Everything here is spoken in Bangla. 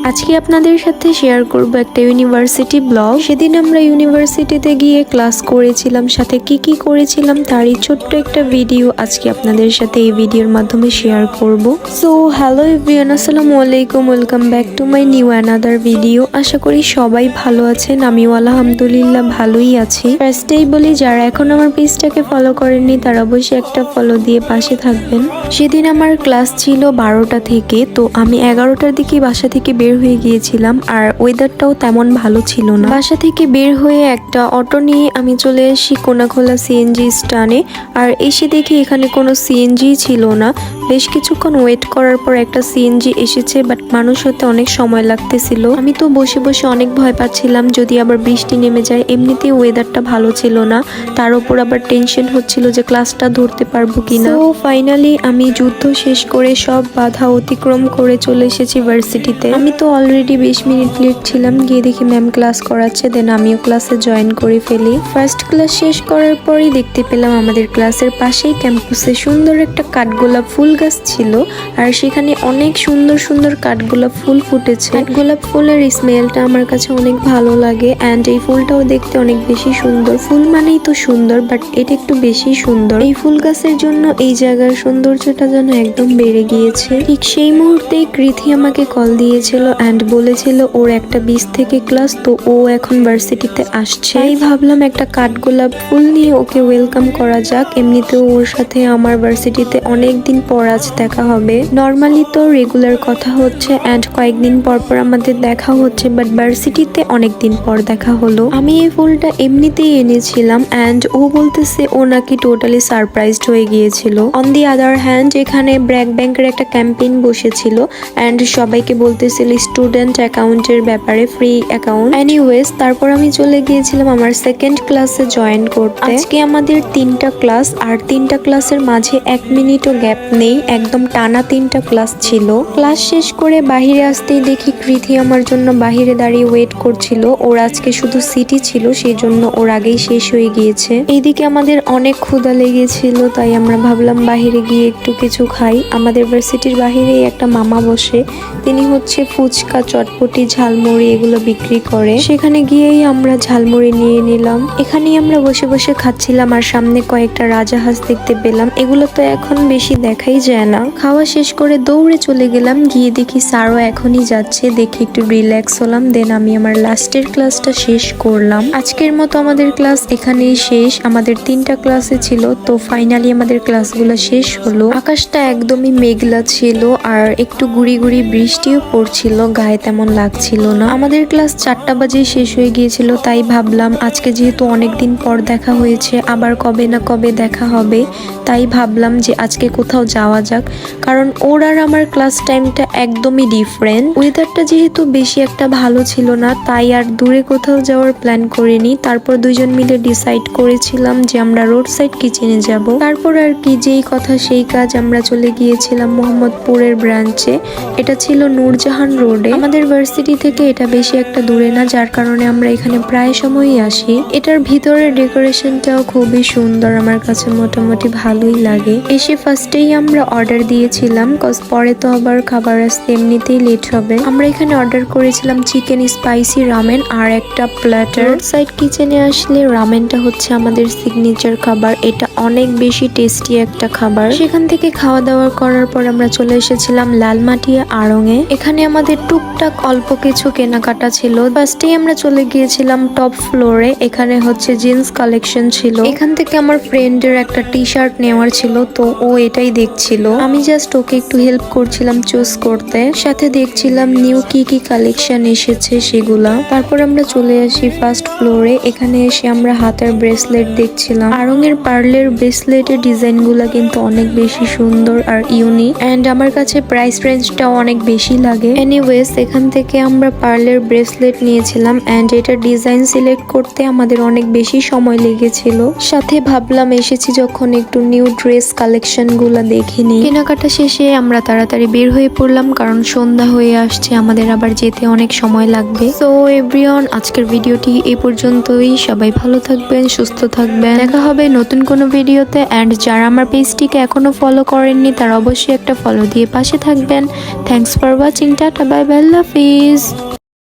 আজকে আপনাদের সাথে শেয়ার করব একটা ইউনিভার্সিটি ব্লগ। সেদিন আমরা ইউনিভার্সিটিতে গিয়ে ক্লাস করেছিলাম, সাথে কি করেছিলাম তারই ছোট্ট একটা ভিডিও আজকে আপনাদের সাথে এই ভিডিওর মাধ্যমে শেয়ার করব। সো হ্যালো এভরিওয়ান, আসসালামু আলাইকুম, welcome back to my new another video. আশা করি সবাই ভালো আছেন, আমিও আলহামদুলিল্লাহ ভালোই আছি। ফার্স্টেই বলি, যারা এখন আমার পেজটাকে ফলো করেননি তারা অবশ্যই একটা ফলো দিয়ে পাশে থাকবেন। সেদিন আমার ক্লাস ছিল 12টা থেকে, তো আমি 11টার দিকে বাসা থেকে বের হয়ে গিয়েছিলাম। আর ওয়েদারটাও তেমন ভালো ছিল না। বাসা থেকে বের হয়ে একটা অটো নিয়ে আমি চলে আসি কোনাখোলা সিএনজি স্ট্যান্ডে। আর এসে দেখি এখানে কোনো সিএনজি ছিল না। বেশ কিছুক্ষণ ওয়েট করার পর একটা সিএনজি এসেছে, বাট মানুষ হতে অনেক সময় লাগতেছিল। আমি তো বসে বসে অনেক ভয় পাচ্ছিলাম যদি আবার বৃষ্টি নেমে যায়। এমনিতেই ওয়েদারটা ভালো ছিল না, তার উপর আবার টেনশন হচ্ছিল যে ক্লাসটা ধরতে পারবো কিনা। তো ফাইনালি আমি যুদ্ধ শেষ করে সব বাধা অতিক্রম করে চলে এসেছি ভার্সিটিতে। আমি তো অলরেডি 20 মিনিট লেট ছিলাম। গিয়ে দেখি ম্যাম ক্লাস করাচ্ছে, দেন আমিও ক্লাসে জয়েন করে ফেলি। ফার্স্ট ক্লাস শেষ করার পরই দেখতে পেলাম আমাদের ক্লাসের পাশেই ক্যাম্পাসে সুন্দর একটা কাঠগোলাপ ফুল গাছ ছিল। আর সেখানে অনেক সুন্দর সুন্দর কাঠগোলাপ ফুল ফুটেছে। কাঠগোলাপ ফুলের স্মেলটা আমার কাছে অনেক ভালো লাগে, অ্যান্ড এই ফুলটাও দেখতে অনেক বেশি সুন্দর। ফুল মানেই তো সুন্দর, বাট এটা একটু বেশি সুন্দর। এই ফুল গাছের জন্য এই জায়গার সৌন্দর্যটা যেন একদম বেড়ে গিয়েছে। ঠিক সেই মুহূর্তেই কৃতি আমাকে কল দিয়েছিল অ্যান্ড বলেছিল ওর একটা 20 থেকে ক্লাস, তো ও এখন ভার্সিটিতে আসছে। তাই ভাবলাম একটা কাঠগোলাপ ফুল নিয়ে ওকে ওয়েলকাম করা যাক। এমনিতেও ওর সাথে আমার ভার্সিটিতে অনেকদিন পর আজ দেখা হবে। নর্মালি তো রেগুলার কথা হচ্ছে অ্যান্ড কয়েকদিন পর পর আমাদের দেখা হচ্ছে, বাট ভার্সিটিতে অনেকদিন পর দেখা হলো। আমি এই ফুলটা এমনিতেই এনেছিলাম অ্যান্ড ও বলতেছে ও নাকি টোটালি সারপ্রাইজড হয়ে গিয়েছিল। অন দি আদার হ্যান্ড, এখানে ব্র্যাক ব্যাংকের একটা ক্যাম্পেইন বসেছিল অ্যান্ড সবাইকে বলতেছিল স্টুডেন্ট অ্যাকাউন্টের ব্যাপারে, ফ্রি অ্যাকাউন্ট। এনিওয়েজ, তারপর আমি চলে গিয়েছিলাম আমার সেকেন্ড ক্লাসে জয়েন করতে। আজকে আমাদের 3টা ক্লাস, আর 3টা ক্লাসের মাঝে 1 মিনিটও গ্যাপ নেই, একদম টানা 3টা ক্লাস ছিল। ক্লাস শেষ করে বাহিরে আসতেই দেখি কৃতি আমার জন্য বাহিরে দাঁড়িয়ে ওয়েট করছিল। ওর আজকে শুধু সিটি ছিল, সেই জন্য ওর আগেই শেষ হয়ে গিয়েছে। এইদিকে আমাদের অনেক ক্ষুধা লেগেছিল, তাই আমরা ভাবলাম বাহিরে গিয়ে একটু কিছু খাই। আমাদের ভার্সিটির বাহিরেই একটা মামা বসে, তিনি হচ্ছে ফুচকা, চটপটি, ঝালমুড়ি এগুলো বিক্রি করে। সেখানে গিয়েই আমরা ঝালমুড়ি নিয়ে নিলাম। এখানেই আমরা বসে বসে খাচ্ছিলাম আর সামনে কয়েকটা রাজাহাঁস দেখতে পেলাম। এগুলো তো এখন বেশি দেখাই যায় না। খাওয়া শেষ করে দৌড়ে চলে গেলাম। গিয়ে দেখি স্যারও এখনই যাচ্ছে, দেখি একটু রিল্যাক্স হলাম। দেন আমি আমার লাস্টের ক্লাসটা শেষ করলাম। আজকের মতো আমাদের ক্লাস এখানেই শেষ। আমাদের 3টা ক্লাসে ছিল, তো ফাইনালি আমাদের ক্লাসগুলো শেষ হলো। আকাশটা একদমই মেঘলা ছিল আর একটু গুড়ি গুড়ি বৃষ্টিও পড়ছিল, গায়ে তেমন লাগছিল না। আমাদের ক্লাস 4টা বাজে শেষ হয়ে গিয়েছিল, তাই ভাবলাম আজকে যেহেতু অনেকদিন পর দেখা হয়েছে, আবার কবে না কবে দেখা হবে, তাই ভাবলাম যে আজকে কোথাও যাওয়া যাক। কারণ ওর আর আমার ক্লাস টাইমটা একদমই ডিফারেন্ট। ওয়েদারটা যেহেতু বেশি একটা ভালো ছিল না, তাই আর দূরে কোথাও যাওয়ার প্ল্যান করিনি। তারপর দুজন মিলে ডিসাইড করেছিলাম যে আমরা রোড সাইড কিচেনে যাব। তারপর আর কি, যেই কথা সেই কাজ, আমরা চলে গিয়েছিলাম মোহাম্মদপুরের ব্রাঞ্চে। এটা ছিল নূরজাহান রোডে। আমাদের ভার্সিটি থেকে এটা বেশি একটা দূরে না, যার কারণে আমরা এখানে প্রায় সময়ই আসি। এটার ভিতরের ডেকোরেশনটাও খুবই সুন্দর, আমার কাছে মোটামুটি ভালোই লাগে। এসে ফার্স্টেই আমরা অর্ডার দিয়েছিলাম, কজ পরে তো আবার খাবার আসতে এমনিতেই লেট হবে। আমরা এখানে অর্ডার করেছিলাম চিকেন স্পাইসি রামেন আর একটা প্ল্যাটার। সাইড কিচেনে আসলে রামেনটা হচ্ছে আমাদের সিগনেচার খাবার। এটা অনেক বেশি টেস্টি একটা খাবার। সেখান থেকে খাওয়া দাওয়া করার পর আমরা চলে এসেছিলাম লালমাটিয়া আড়ং-এ। এখানে আমাদের টুকটাক অল্প কিছু কেনাকাটা ছিল। ফার্স্টেই আমরা চলে গিয়েছিলাম টপ ফ্লোরে। এখানে হচ্ছে জিন্স কালেকশন ছিল। এখান থেকে আমার ফ্রেন্ডের একটা টি শার্ট নেওয়ার ছিল, তো ও এটাই দেখছিল। আমি জাস্ট ওকে একটু হেল্প করছিলাম চুজ করতে, সাথে দেখছিলাম নিউ কি কালেকশন এসেছে সেগুলা। তারপর আমরা চলে আসি ফার্স্ট ফ্লোরে। এখানে এসে আমরা হাতের ব্রেসলেট দেখছিলাম। আড়ং-এর পার্লের ব্রেসলেটের ডিজাইন গুলা কিন্তু অনেক বেশি সুন্দর আর ইউনিক, এন্ড আমার কাছে প্রাইস রেঞ্জটাও অনেক বেশি লাগে। এনিওয়েজ, এখান থেকে আমরা পার্লের ব্রেসলেট নিয়েছিলাম এন্ড এটা ডিজাইন সিলেক্ট করতে আমাদের অনেক বেশি সময় লেগেছিল। সাথে ভাবলাম এসেছি যখন একটু নিউ ড্রেস কালেকশন গুলা দেখি। দেখে নিই। কেনাকাটা শেষে আমরা তাড়াতাড়ি বের হয়ে পড়লাম, কারণ সন্ধ্যা হয়ে আসছে, আমাদের আবার যেতে অনেক সময় লাগবে। সো এভরিওয়ান, আজকের ভিডিওটি এই পর্যন্তই। সবাই ভালো থাকবেন, সুস্থ থাকবেন, দেখা হবে নতুন কোনো ভিডিওতে। অ্যান্ড যারা আমার পেজটিকে এখনো ফলো করেননি তারা অবশ্যই একটা ফলো দিয়ে পাশে থাকবেন। Thanks for watching, tata bye bye, Allah Hafiz.